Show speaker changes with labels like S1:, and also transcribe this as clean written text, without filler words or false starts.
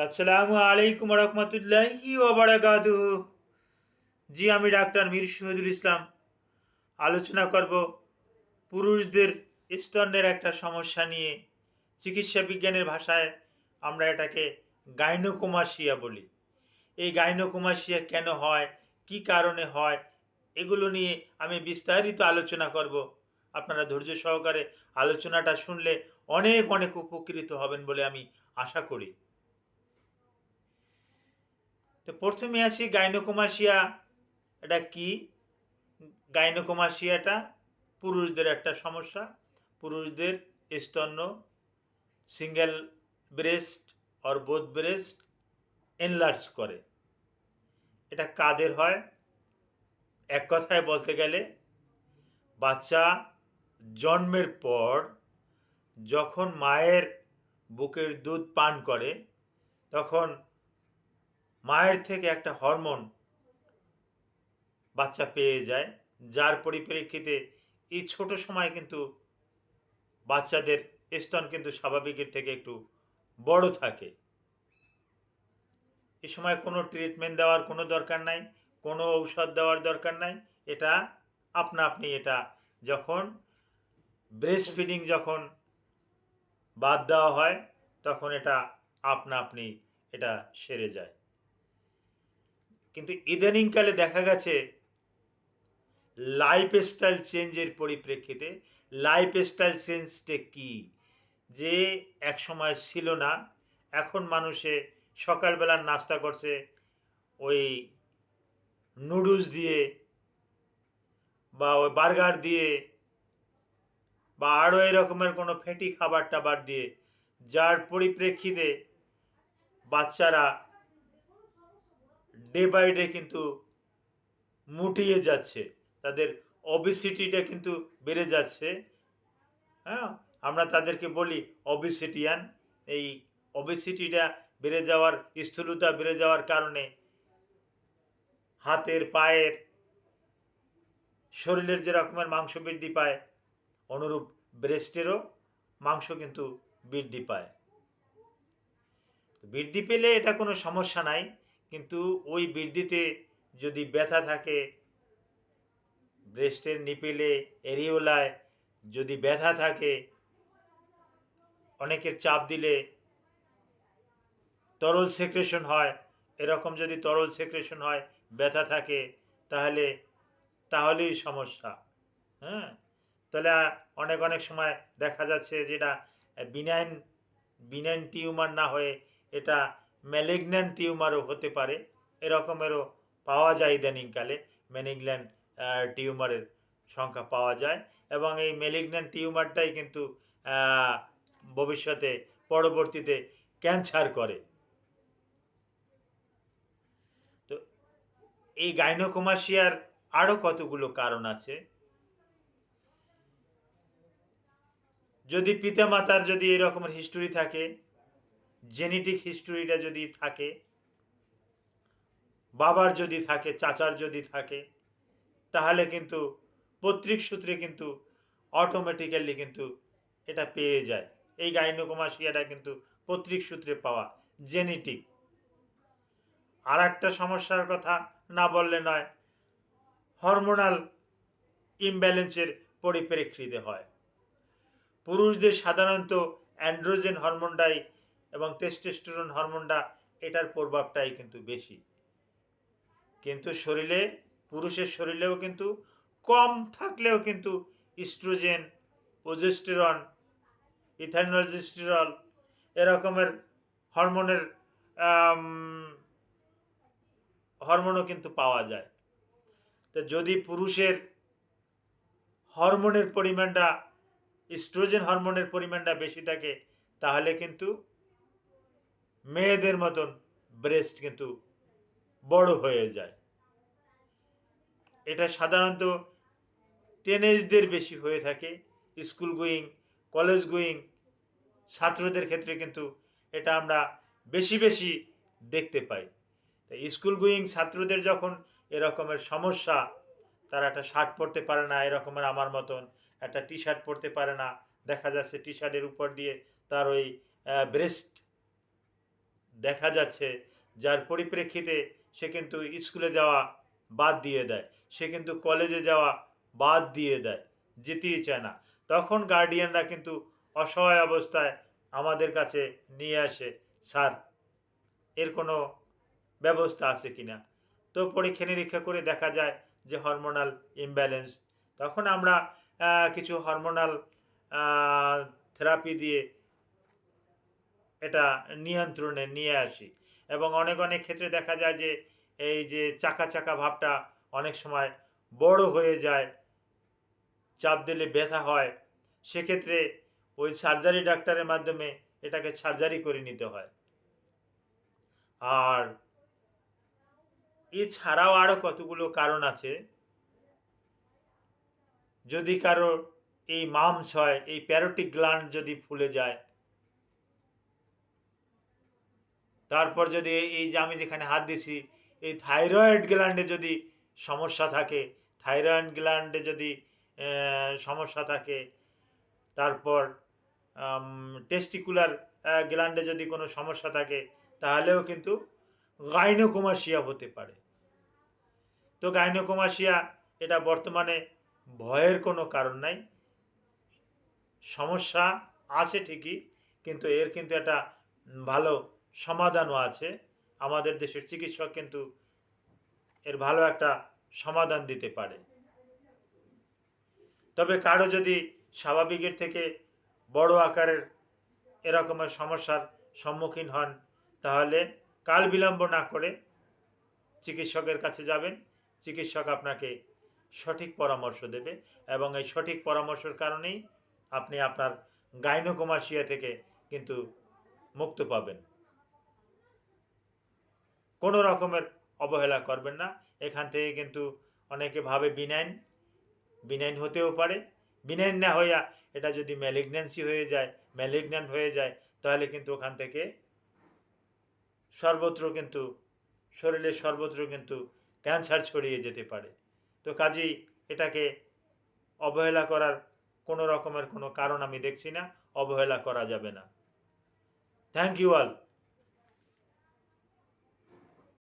S1: আসসালামু আলাইকুম রহমতুল্লাহি ওয়া বারাকাতুহু। জি, আমি ডাক্তার মীর শহীদুল ইসলাম। আলোচনা করব পুরুষদের স্তনের একটা সমস্যা নিয়ে। চিকিৎসা বিজ্ঞানের ভাষায় আমরা এটাকে গাইনোকোমাসিয়া বলি। এই গাইনোকোমাসিয়া কেন হয়, কি কারণে হয়, এগুলো নিয়ে আমি বিস্তারিত আলোচনা করব। আপনারা ধৈর্য সহকারে আলোচনাটা শুনলে অনেক অনেক উপকৃত হবেন বলে আমি আশা করি। তো প্রথমে আসি গাইনোকোমাসিয়া এটা কি। গাইনোকোমাসিয়াটা পুরুষদের একটা সমস্যা। পুরুষদের স্তন্য single breast or both breast enlarge করে। এটা কাদের হয়? এক কথায় বলতে গেলে বাচ্চা জন্মের পর যখন মায়ের বুকের দুধ পান করে তখন মায়ের থেকে একটা হরমোন বাচ্চা পেয়ে যায়, যার পরিপ্রেক্ষিতে এই ছোট সময় কিন্তু বাচ্চাদের স্তন কিন্তু স্বাভাবিকের থেকে একটু বড় থাকে। এ সময় কোনো ট্রিটমেন্ট দেওয়ার কোনো দরকার নাই, কোনো ঔষধ দেওয়ার দরকার নাই। এটা আপনা আপনি এটা যখন ব্রেস্ট ফিডিং যখন বাদ দেওয়া হয় তখন এটা আপনা আপনি এটা সেরে যায়। কিন্তু ইদানিংকালে দেখা গেছে লাইফস্টাইল চেঞ্জের পরিপ্রেক্ষিতে, লাইফস্টাইল চেঞ্জটা কি, যে এক সময় ছিল না, এখন মানুষে সকালবেলার নাস্তা করছে ওই নুডলস দিয়ে বা ওই বার্গার দিয়ে বা আরও এরকমের কোনো ফ্যাটি খাবার টাবার দিয়ে, যার পরিপ্রেক্ষিতে বাচ্চারা ডে বাই ডে কিন্তু মুটিয়ে যাচ্ছে, তাদের অবিসিটিটা কিন্তু বেড়ে যাচ্ছে। হ্যাঁ, আমরা তাদেরকে বলি অবিসিটিয়ান। এই অবিসিটিটা বেড়ে যাওয়ার, স্থূলতা বেড়ে যাওয়ার কারণে হাতের, পায়ের, শরীরের যে রকমের মাংস বৃদ্ধি পায় অনুরূপ ব্রেস্টেরও মাংস কিন্তু বৃদ্ধি পায়। বৃদ্ধি পেলে এটা কোনো সমস্যা নাই, কিন্তু ওই বৃদ্ধিতে যদি ব্যথা থাকে, ব্রেস্টের নিপেলে, এরিওলায় যদি ব্যথা থাকে, অনেকের চাপ দিলে তরল সেক্রেশন হয়, এরকম যদি তরল সেক্রেশন হয়, ব্যথা থাকে, তাহলে তাহলেই সমস্যা। হ্যাঁ, তাহলে অনেক অনেক সময় দেখা যাচ্ছে যেটা বিনাইন বিনাইন টিউমার না হয়ে এটা ম্যালিগন্যান্ট টিউমারও হতে পারে। এরকমেরও পাওয়া যায় ইদানিংকালে, ম্যালিগন্যান্ট টিউমারের সংখ্যা পাওয়া যায়, এবং এই ম্যালিগন্যান্ট টিউমারটাই কিন্তু ভবিষ্যতে পরবর্তীতে ক্যান্সার করে। তো এই গাইনোকোমাসিয়ার আরও কতগুলো কারণ আছে। যদি পিতামাতার যদি এরকমের হিস্টোরি থাকে, জেনেটিক হিস্টোরিটা যদি থাকে, বাবার যদি থাকে, চাচার যদি থাকে, তাহলে কিন্তু পৈতৃক সূত্রে কিন্তু অটোমেটিক্যালি কিন্তু এটা পেয়ে যায়। এই গাইনোকোমাসিয়াটা কিন্তু পৈতৃক সূত্রে পাওয়া, জেনেটিক। আর একটা সমস্যার কথা না বললে নয়, হরমোনাল ইমব্যালেন্সের পরিপ্রেক্ষিতে হয়। পুরুষদের সাধারণত অ্যান্ড্রোজেন হরমোনটাই এবং টেস্টোস্টেরন হরমোনটা, এটার প্রভাবটাই কিন্তু বেশি। কিন্তু শরীরে, পুরুষের শরীরেও কিন্তু কম থাকলেও কিন্তু ইস্ট্রোজেন, প্রোজেস্টেরন, ইথানোজেস্টেরল এরকমের হরমোনের হরমোনও কিন্তু পাওয়া যায়। তো যদি পুরুষের হরমোনের পরিমাণটা, ইস্ট্রোজেন হরমোনের পরিমাণটা বেশি থাকে, তাহলে কিন্তু মেয়েদের মতন ব্রেস্ট কিন্তু বড় হয়ে যায়। এটা সাধারণত টিনেজদের বেশি হয়ে থাকে। স্কুল গোয়িং, কলেজ গোয়িং ছাত্রদের ক্ষেত্রে কিন্তু এটা আমরা বেশি বেশি দেখতে পাই। তাই স্কুল গোয়িং ছাত্রদের যখন এরকমের সমস্যা, তারা একটা শার্ট পরতে পারে না, এরকমের আমার মতন একটা টি শার্ট পরতে পারে না, দেখা যাচ্ছে টি শার্টের উপর দিয়ে তার ওই ব্রেস্ট দেখা যাচ্ছে যার পরিপ্রেক্ষিতে সে কিন্তু স্কুলে যাওয়া বাদ দিয়ে দেয়, সে কিন্তু কলেজে যাওয়া বাদ দিয়ে দেয়, যেতেই চায় না। তখন গার্ডিয়ানরা কিন্তু অসহায় অবস্থায় আমাদের কাছে নিয়ে আসে, স্যার এর কোনো ব্যবস্থা আছে কিনা। তো পরীক্ষা নিরীক্ষা করে দেখা যায় যে হরমোনাল ইমব্যালেন্স। তখন আমরা কিছু হরমোনাল থেরাপি দিয়ে এটা নিয়ন্ত্রণে নিয়ে আসি। এবং অনেক অনেক ক্ষেত্রে দেখা যায় যে এই যে চাকা চাকা ভাবটা অনেক সময় বড় হয়ে যায়, চাপ দিলে ব্যথা হয়, সেক্ষেত্রে ওই সার্জারি ডাক্তারের মাধ্যমে এটাকে সার্জারি করে নিতে হয়। আর এছাড়াও আরও কতগুলো কারণ আছে। যদি কারোর এই মামস হয়, এই প্যারোটিক গ্ল্যান্ড যদি ফুলে যায়, তারপর যদি এই যে আমি যেখানে হাত দিছি এই থাইরয়েড গ্ল্যান্ডে যদি সমস্যা থাকে, থাইরয়েড গ্ল্যান্ডে যদি সমস্যা থাকে, তারপর টেস্টিকুলার গ্ল্যান্ডে যদি কোনো সমস্যা থাকে, তাহলেও কিন্তু গাইনোকোমাসিয়া হতে পারে। তো গাইনোকোমাসিয়া এটা বর্তমানে ভয়ের কোনো কারণ নাই। সমস্যা আছে ঠিকই, কিন্তু এর কিন্তু একটা ভালো সমাধানও আছে। আমাদের দেশের চিকিৎসক কিন্তু এর ভালো একটা সমাধান দিতে পারে। তবে কারো যদি স্বাভাবিকের থেকে বড় আকারের এরকমের সমস্যার সম্মুখীন হন, তাহলে কাল বিলম্ব না করে চিকিৎসকের কাছে যাবেন। চিকিৎসক আপনাকে সঠিক পরামর্শ দেবে এবং এই সঠিক পরামর্শের কারণেই আপনি আপনার গাইনোকোমাসিয়া থেকে কিন্তু মুক্ত পাবেন। কোনো রকমের অবহেলা করবেন না। এখান থেকে কিন্তু অনেকে ভাবে বিনাইন, বিনাইন হতেও পারে। বিনাইন না হইয়া এটা যদি ম্যালিগন্যান্সি হয়ে যায়, ম্যালিগন্যান্ট হয়ে যায়, তাহলে কিন্তু ওখান থেকে সর্বত্র কিন্তু শরীরের সর্বত্র কিন্তু ক্যান্সার ছড়িয়ে যেতে পারে। তো কাজেই এটাকে অবহেলা করার কোনো রকমের কোনো কারণ আমি দেখছি না। অবহেলা করা যাবে না। Thank you all.